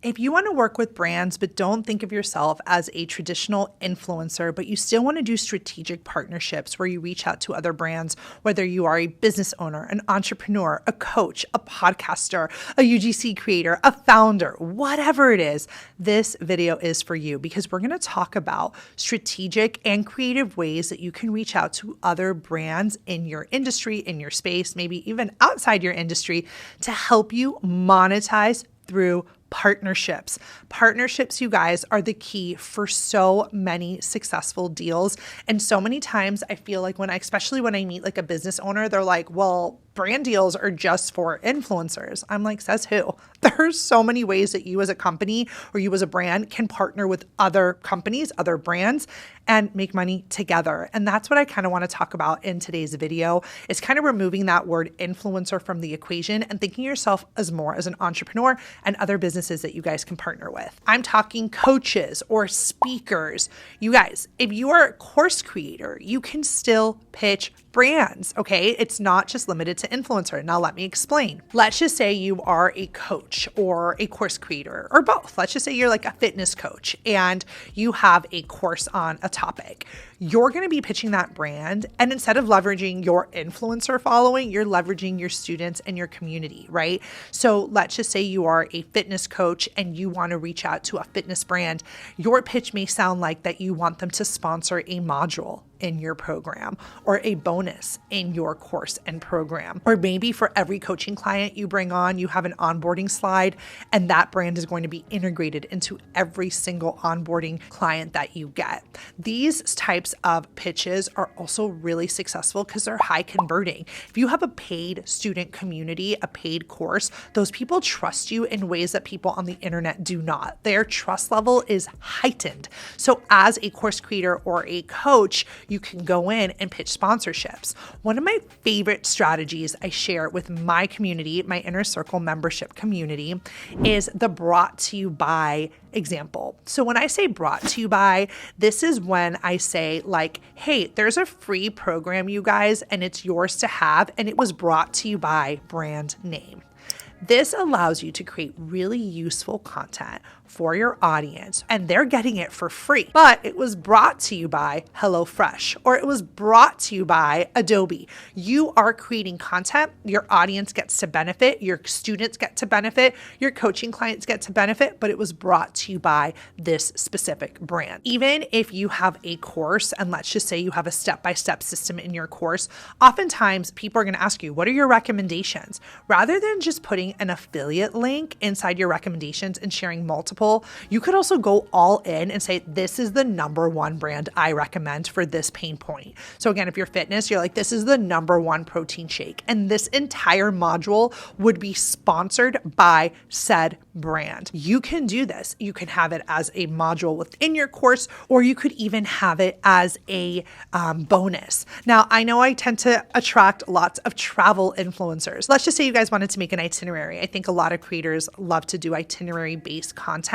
If you want to work with brands but don't think of yourself as a traditional influencer, but you still want to do strategic partnerships where you reach out to other brands, whether you are a business owner, an entrepreneur, a coach, a podcaster, a UGC creator, a founder, whatever it is, this video is for you because we're going to talk about strategic and creative ways that you can reach out to other brands in your industry, in your space, maybe even outside your industry to help you monetize through partnerships. Partnerships, you guys, are the key for so many successful deals. And so many times I feel like especially when I meet like a business owner, they're like, well, brand deals are just for influencers. I'm like, says who? There's so many ways that you as a company or you as a brand can partner with other companies, other brands, and make money together. And that's what I kind of want to talk about in today's video, is kind of removing that word influencer from the equation and thinking of yourself as more as an entrepreneur and other businesses that you guys can partner with. I'm talking coaches or speakers. You guys, if you are a course creator, you can still pitch brands, okay? It's not just limited to influencer. Now, let me explain. Let's just say you are a coach or a course creator or both. Let's just say you're like a fitness coach and you have a course on a topic. You're going to be pitching that brand. And instead of leveraging your influencer following, you're leveraging your students and your community, right? So let's just say you are a fitness coach and you want to reach out to a fitness brand. Your pitch may sound like that you want them to sponsor a module in your program or a bonus in your course and program. Or maybe for every coaching client you bring on, you have an onboarding slide and that brand is going to be integrated into every single onboarding client that you get. These types of pitches are also really successful because they're high converting. If you have a paid student community, a paid course, those people trust you in ways that people on the internet do not. Their trust level is heightened. So as a course creator or a coach, you can go in and pitch sponsorships. One of my favorite strategies I share with my community, my Inner Circle membership community, is the brought to you by example. So when I say brought to you by, this is when I say like, hey, there's a free program, you guys, and it's yours to have, and it was brought to you by brand name. This allows you to create really useful content for your audience, and they're getting it for free. But it was brought to you by HelloFresh, or it was brought to you by Adobe. You are creating content, your audience gets to benefit, your students get to benefit, your coaching clients get to benefit, but it was brought to you by this specific brand. Even if you have a course, and let's just say you have a step-by-step system in your course, oftentimes people are going to ask you, what are your recommendations? Rather than just putting an affiliate link inside your recommendations and sharing multiple, you could also go all in and say, this is the number one brand I recommend for this pain point. So again, if you're fitness, you're like, this is the number one protein shake. And this entire module would be sponsored by said brand. You can do this. You can have it as a module within your course, or you could even have it as a bonus. Now, I know I tend to attract lots of travel influencers. Let's just say you guys wanted to make an itinerary. I think a lot of creators love to do itinerary-based content.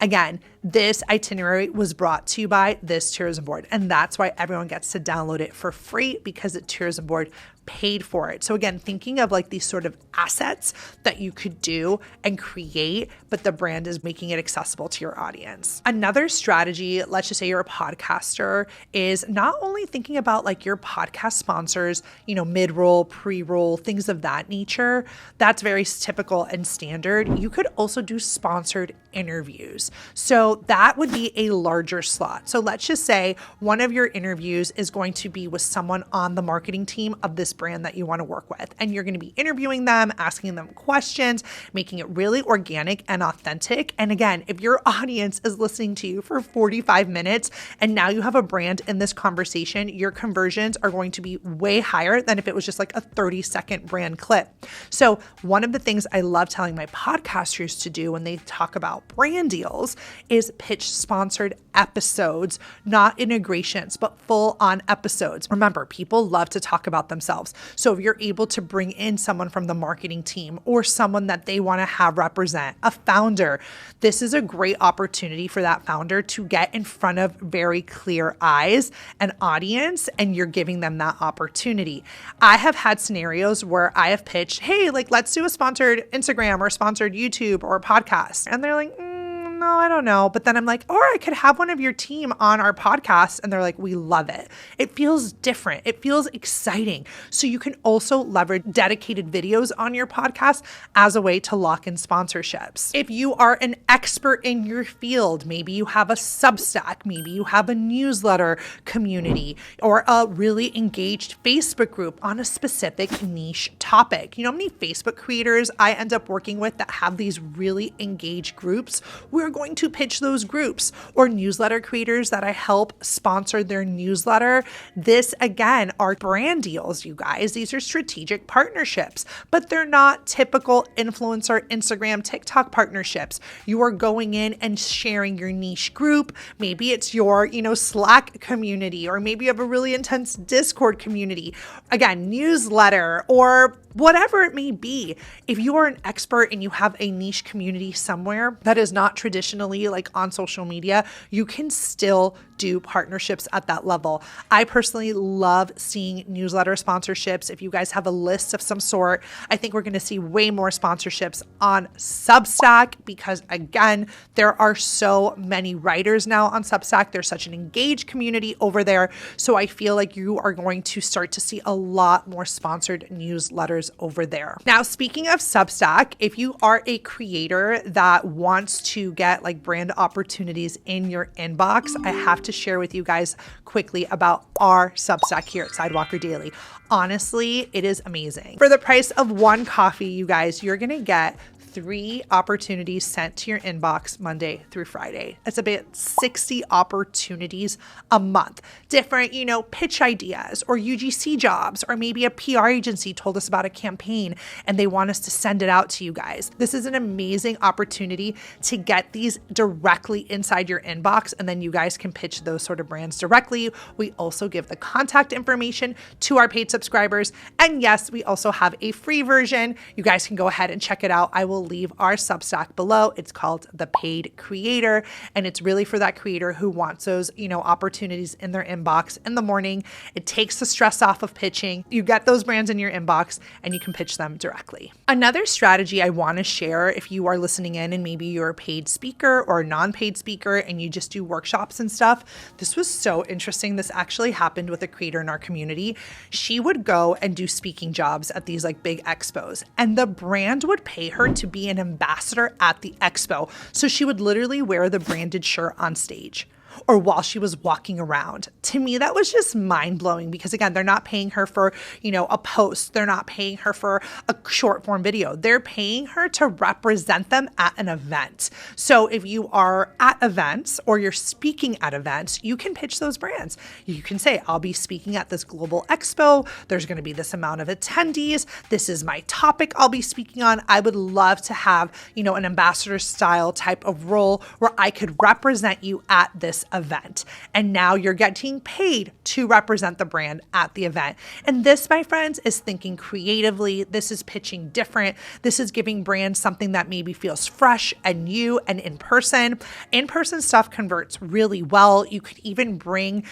Again, this itinerary was brought to you by this tourism board, and that's why everyone gets to download it for free, because the tourism board paid for it. So again, thinking of like these sort of assets that you could do and create, but the brand is making it accessible to your audience. Another strategy, let's just say you're a podcaster, is not only thinking about like your podcast sponsors, mid-roll, pre-roll, things of that nature. That's very typical and standard. You could also do sponsored interviews. So that would be a larger slot. So let's just say one of your interviews is going to be with someone on the marketing team of this brand that you want to work with. And you're going to be interviewing them, asking them questions, making it really organic and authentic. And again, if your audience is listening to you for 45 minutes and now you have a brand in this conversation, your conversions are going to be way higher than if it was just like a 30-second brand clip. So one of the things I love telling my podcasters to do when they talk about brand deals is pitch sponsored episodes, not integrations, but full on episodes. Remember, people love to talk about themselves. themselves. So if you're able to bring in someone from the marketing team or someone that they want to have represent, a founder, this is a great opportunity for that founder to get in front of very clear eyes and audience, and you're giving them that opportunity. I have had scenarios where I have pitched, hey, like, let's do a sponsored Instagram or sponsored YouTube or a podcast. And they're like, no, I don't know. But then I'm like, or I could have one of your team on our podcast. And they're like, we love it. It feels different. It feels exciting. So you can also leverage dedicated videos on your podcast as a way to lock in sponsorships. If you are an expert in your field, maybe you have a Substack, maybe you have a newsletter community or a really engaged Facebook group on a specific niche topic. You know how many Facebook creators I end up working with that have these really engaged groups? We're going to pitch those groups, or newsletter creators that I help sponsor their newsletter. This again are brand deals, you guys. These are strategic partnerships, but they're not typical influencer, Instagram, TikTok partnerships. You are going in and sharing your niche group. Maybe it's your, Slack community, or maybe you have a really intense Discord community. Again, newsletter or whatever it may be. If you are an expert and you have a niche community somewhere that is not traditionally like on social media, you can still do partnerships at that level. I personally love seeing newsletter sponsorships. If you guys have a list of some sort, I think we're going to see way more sponsorships on Substack because, again, there are so many writers now on Substack. There's such an engaged community over there. So I feel like you are going to start to see a lot more sponsored newsletters over there. Now, speaking of Substack, if you are a creator that wants to get like brand opportunities in your inbox, I have to share with you guys quickly about our Substack here at Sidewalker Daily. Honestly, it is amazing. For the price of one coffee, you guys, you're going to get 3 opportunities sent to your inbox Monday through Friday. It's about 60 opportunities a month. Different, pitch ideas or UGC jobs, or maybe a PR agency told us about a campaign and they want us to send it out to you guys. This is an amazing opportunity to get these directly inside your inbox, and then you guys can pitch those sort of brands directly. We also give the contact information to our paid subscribers. And yes, we also have a free version. You guys can go ahead and check it out. I will leave our Substack below. It's called The Paid Creator, and it's really for that creator who wants those, opportunities in their inbox in the morning. It takes the stress off of pitching. You get those brands in your inbox and you can pitch them directly. Another strategy I want to share, if you are listening in and maybe you're a paid speaker or a non-paid speaker and you just do workshops and stuff, this was so interesting. This actually happened with a creator in our community. She would go and do speaking jobs at these like big expos, and the brand would pay her to be an ambassador at the expo. So she would literally wear the branded shirt on stage or while she was walking around. To me, that was just mind-blowing because, again, they're not paying her for, a post. They're not paying her for a short form video. They're paying her to represent them at an event. So if you are at events or you're speaking at events, you can pitch those brands. You can say, I'll be speaking at this global expo. There's going to be this amount of attendees. This is my topic I'll be speaking on. I would love to have, an ambassador style type of role where I could represent you at this event. And now you're getting paid to represent the brand at the event. And this, my friends, is thinking creatively. This is pitching different. This is giving brands something that maybe feels fresh and new and in person. In-person stuff converts really well. You could even bring,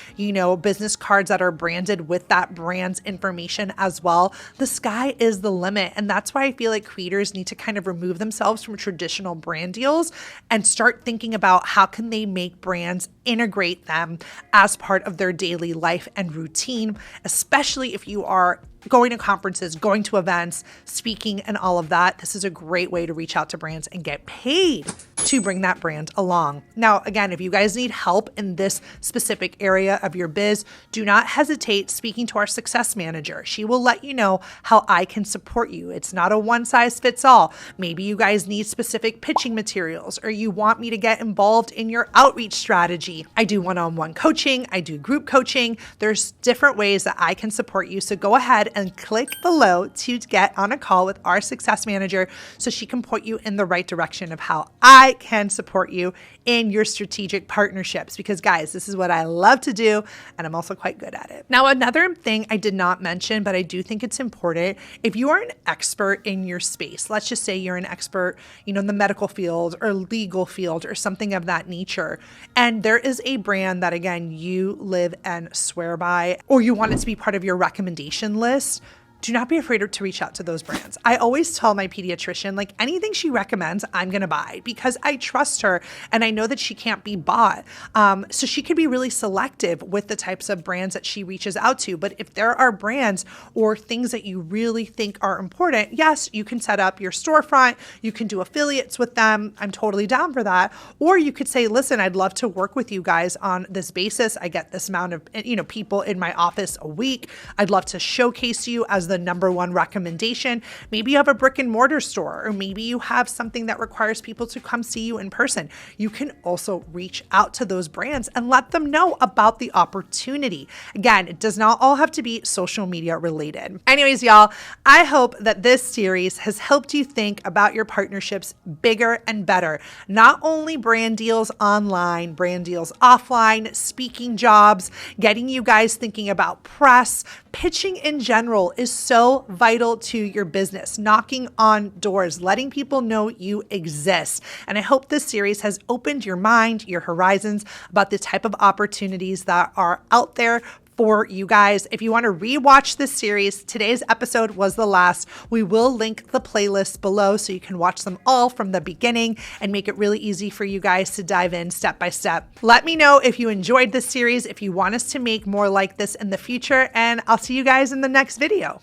business cards that are branded with that brand's information as well. The sky is the limit. And that's why I feel like creators need to kind of remove themselves from traditional brand deals and start thinking about how can they make brands integrate them as part of their daily life and routine, especially if you are going to conferences, going to events, speaking, and all of that. This is a great way to reach out to brands and get paid to bring that brand along. Now, again, if you guys need help in this specific area of your biz, do not hesitate speaking to our success manager. She will let you know how I can support you. It's not a one size fits all. Maybe you guys need specific pitching materials, or you want me to get involved in your outreach strategy. I do one-on-one coaching. I do group coaching. There's different ways that I can support you. So go ahead and click below to get on a call with our success manager so she can point you in the right direction of how I can support you in your strategic partnerships. Because guys, this is what I love to do, and I'm also quite good at it. Now, another thing I did not mention, but I do think it's important, if you are an expert in your space, let's just say you're an expert, in the medical field or legal field or something of that nature, and there is a brand that, again, you live and swear by, or you want it to be part of your recommendation list, do not be afraid to reach out to those brands. I always tell my pediatrician, like, anything she recommends, I'm going to buy because I trust her and I know that she can't be bought. So she can be really selective with the types of brands that she reaches out to. But if there are brands or things that you really think are important, yes, you can set up your storefront. You can do affiliates with them. I'm totally down for that. Or you could say, listen, I'd love to work with you guys on this basis. I get this amount of, people in my office a week. I'd love to showcase you as the number one recommendation. Maybe you have a brick and mortar store, or maybe you have something that requires people to come see you in person. You can also reach out to those brands and let them know about the opportunity. Again, it does not all have to be social media related. Anyways, y'all, I hope that this series has helped you think about your partnerships bigger and better. Not only brand deals online, brand deals offline, speaking jobs, getting you guys thinking about press, pitching in general is so vital to your business, knocking on doors, letting people know you exist. And I hope this series has opened your mind, your horizons about the type of opportunities that are out there for you guys. If you want to rewatch this series, today's episode was the last. We will link the playlist below so you can watch them all from the beginning and make it really easy for you guys to dive in step by step. Let me know if you enjoyed this series, if you want us to make more like this in the future, and I'll see you guys in the next video.